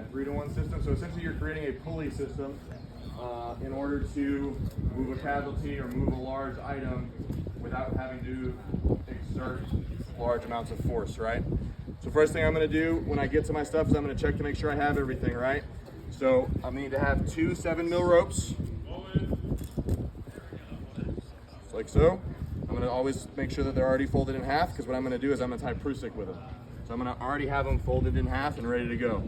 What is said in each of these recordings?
3-to-1 system. So essentially you're creating a pulley system in order to move a casualty or move a large item without having to exert large amounts of force, right? So first thing I'm gonna do when I get to my stuff is I'm gonna check to make sure I have everything, right? So I need to have 2 7-mil ropes, just like so. I'm gonna always make sure that they're already folded in half, because what I'm gonna do is I'm gonna tie prusik with them. So I'm gonna already have them folded in half and ready to go.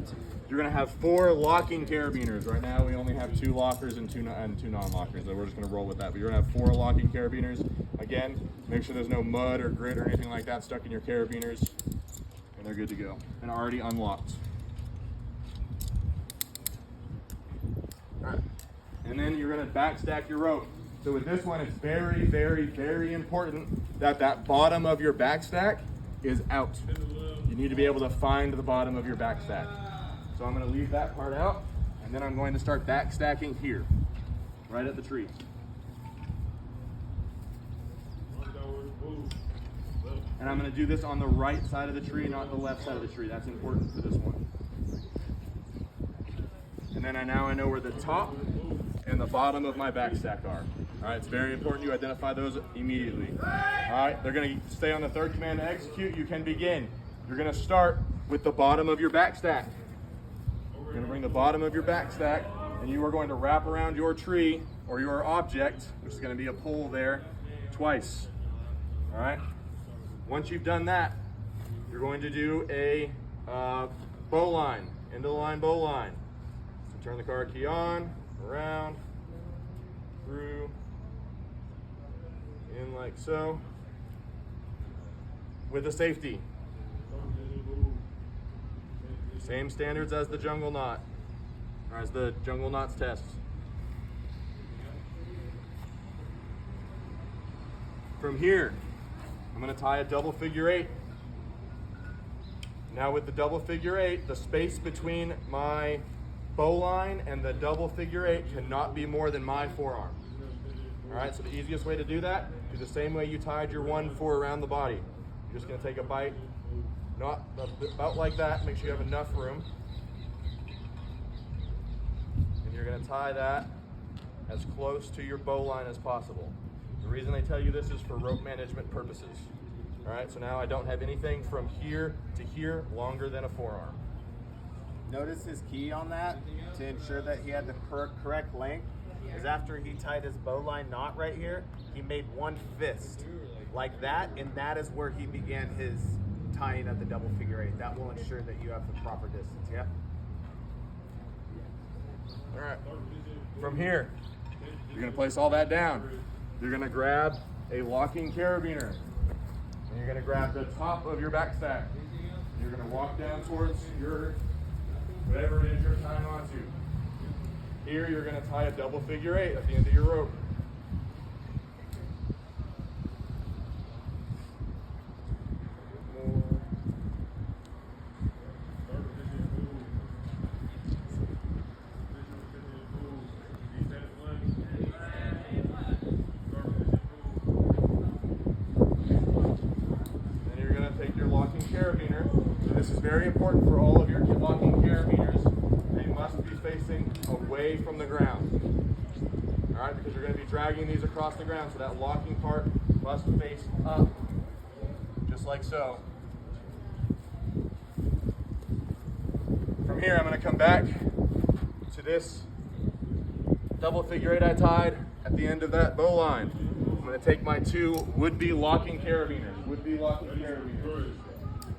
You're gonna have 4 locking carabiners. Right now we only have 2 lockers and 2 non-lockers, so we're just gonna roll with that. But you're gonna have 4 locking carabiners. Again, make sure there's no mud or grit or anything like that stuck in your carabiners, and they're good to go and already unlocked. All right. And then you're gonna backstack your rope. So with this one, it's very, very, very important that that bottom of your backstack is out. You need to be able to find the bottom of your backstack. So I'm gonna leave that part out, and then I'm going to start backstacking here, right at the tree. And I'm gonna do this on the right side of the tree, not the left side of the tree. That's important for this one. And then now I know where the top and the bottom of my backstack are. All right, it's very important you identify those immediately. All right, they're gonna stay on the 3rd command to execute. You can begin. You're gonna start with the bottom of your backstack. You're gonna bring the bottom of your backstack, and you are going to wrap around your tree or your object, which is gonna be a pole there, twice. All right, once you've done that, you're going to do a bow line, end of the line bow line. So turn the car key on, around, through, in like so, with a safety. Same standards as the jungle knot, or as the jungle knots test. From here, I'm gonna tie a double figure 8. Now with the double figure 8, the space between my bow line and the double figure 8 cannot be more than my forearm. All right, so the easiest way to do that, do the same way you tied your 1-4 around the body. You're just gonna take a bite, not about like that, make sure you have enough room. And you're gonna tie that as close to your bow line as possible. The reason I tell you this is for rope management purposes. All right, so now I don't have anything from here to here longer than a forearm. Notice his key on that to ensure that he had the correct length is after he tied his bowline knot right here, he made 1 fist like that, and that is where he began his tying of the double figure 8. That will ensure that you have the proper distance, yeah? All right, from here, you're gonna place all that down. You're gonna grab a locking carabiner, and you're gonna grab the top of your backstack. You're gonna walk down towards your, whatever it is you're tying onto. Here, you're gonna tie a double figure 8 at the end of your rope. Then you're gonna take your locking carabiner. So this is very important for all of your locking carabiners. They must be facing away from the ground. All right, because you're going to be dragging these across the ground, so that locking part must face up, just like so. From here, I'm going to come back to this double figure 8 I tied at the end of that bow line. I'm going to take my 2 would-be locking carabiners.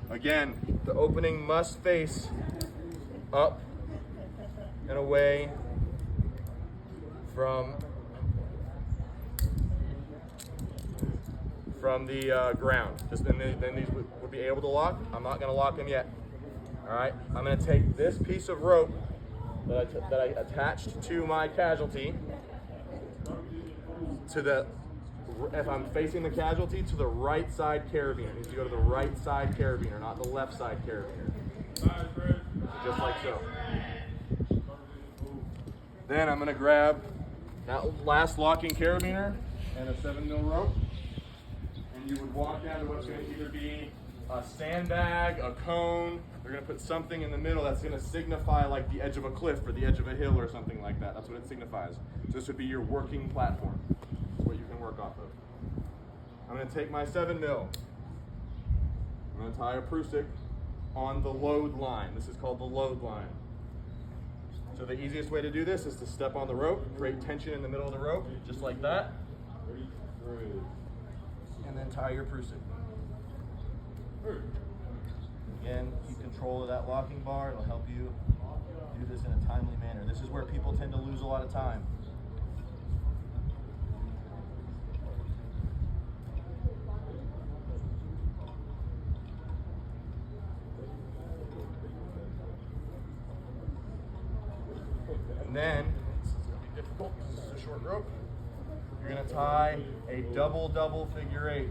Again, the opening must face up and away from the ground. Just then these would be able to lock. I'm not going to lock them yet. All right, I'm going to take this piece of rope that I attached to my casualty to the, if I'm facing the casualty, to the right side carabiner. It needs to go to the right side carabiner, not the left side carabiner. Just like so. Then I'm gonna grab that last locking carabiner and a 7-mil rope, and you would walk down to what's gonna either be a sandbag, a cone. They're gonna put something in the middle that's gonna signify like the edge of a cliff or the edge of a hill or something like that. That's what it signifies. So this would be your working platform. That's what you can work off of. I'm gonna take my 7mm. I'm gonna tie a prusik on the load line. This is called the load line. So the easiest way to do this is to step on the rope, create tension in the middle of the rope, just like that. And then tie your prusik. Again, keep control of that locking bar. It'll help you do this in a timely manner. This is where people tend to lose a lot of time. And then, this is going to be difficult because this is a short rope, you're going to tie a double figure 8.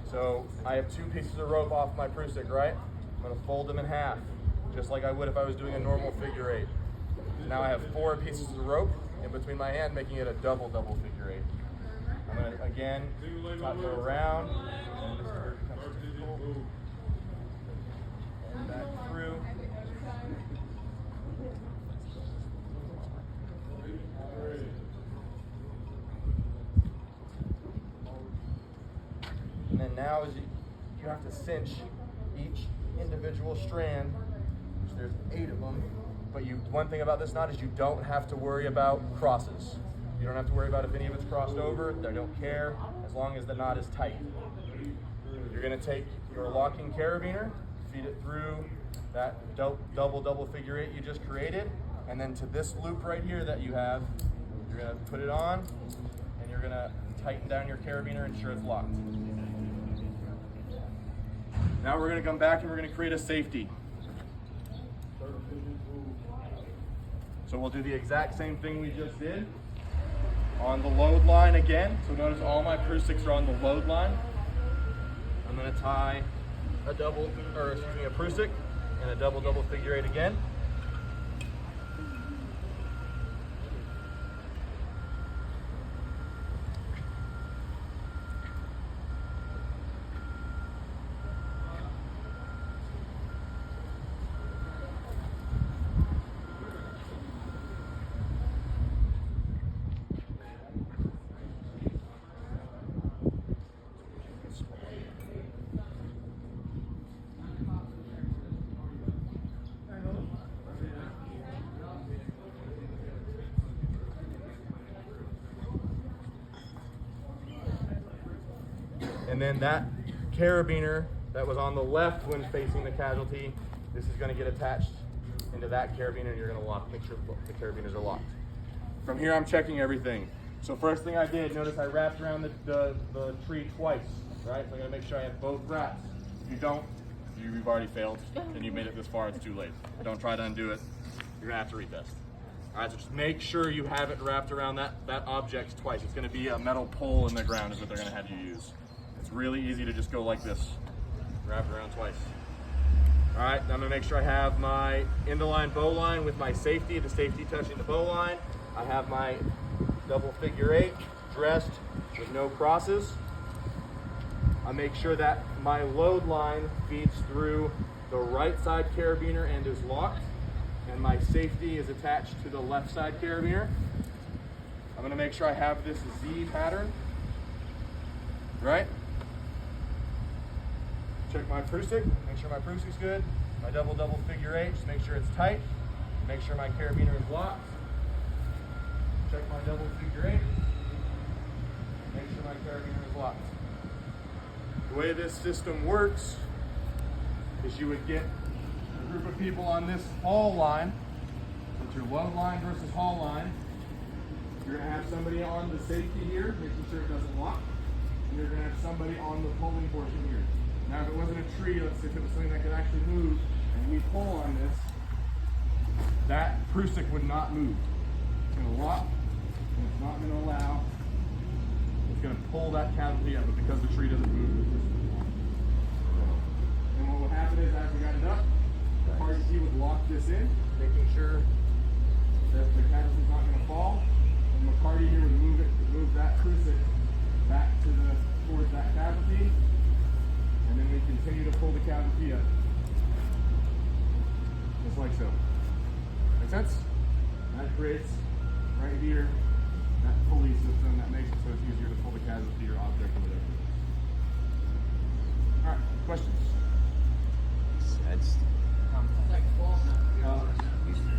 So I have 2 pieces of rope off my prusik, right? I'm going to fold them in half, just like I would if I was doing a normal figure 8. Now I have 4 pieces of rope in between my hand, making it a double figure 8. I'm going to, again, go around, and this is where it becomes difficult, and back through. And then now is you have to cinch each individual strand, which there's 8 of them. But one thing about this knot is you don't have to worry about crosses. You don't have to worry about if any of it's crossed over. They don't care as long as the knot is tight. You're going to take your locking carabiner, feed it through that double figure 8 you just created, and then to this loop right here that you have, you're going to put it on, and you're going to tighten down your carabiner and ensure it's locked. Now we're going to come back and we're going to create a safety. So we'll do the exact same thing we just did on the load line again. So notice all my prusiks are on the load line. I'm going to tie a prusik and a double figure 8 again. And then that carabiner that was on the left when facing the casualty, this is going to get attached into that carabiner, and you're going to make sure the carabiners are locked. From here, I'm checking everything. So first thing I did, notice I wrapped around the tree twice, right? So I'm going to make sure I have both wraps. If you don't, you've already failed, and you made it this far, it's too late. Don't try to undo it. You're going to have to retest. All right, so just make sure you have it wrapped around that object twice. It's going to be a metal pole in the ground is what they're going to have you use. It's really easy to just go like this, wrap it around twice. All right, now I'm gonna make sure I have my end of line bow line with my safety, the safety touching the bow line. I have my double figure 8 dressed with no crosses. I make sure that my load line feeds through the right side carabiner and is locked, and my safety is attached to the left side carabiner. I'm gonna make sure I have this Z pattern, right? Check my prusik, make sure my prusik's good. My double figure 8, just make sure it's tight. Make sure my carabiner is locked. Check my double figure 8. Make sure my carabiner is locked. The way this system works is you would get a group of people on this haul line. It's your load line versus haul line. You're going to have somebody on the safety here, making sure it doesn't lock. And you're going to have somebody on the pulling portion here. Now, if it wasn't a tree, let's say if it was something that could actually move, and we pull on this, that prusik would not move. It's going to lock, and it's not going to allow. It's going to pull that casualty up, but because the tree doesn't move, it's just and what will happen is, as we got it up, the party C would lock this in, making sure that the casualty's not going to fall, and McCarty here would move that prusik back towards that casualty. And then we continue to pull the cabin feet up. Just like so. Make sense? That creates right here that pulley system that makes it so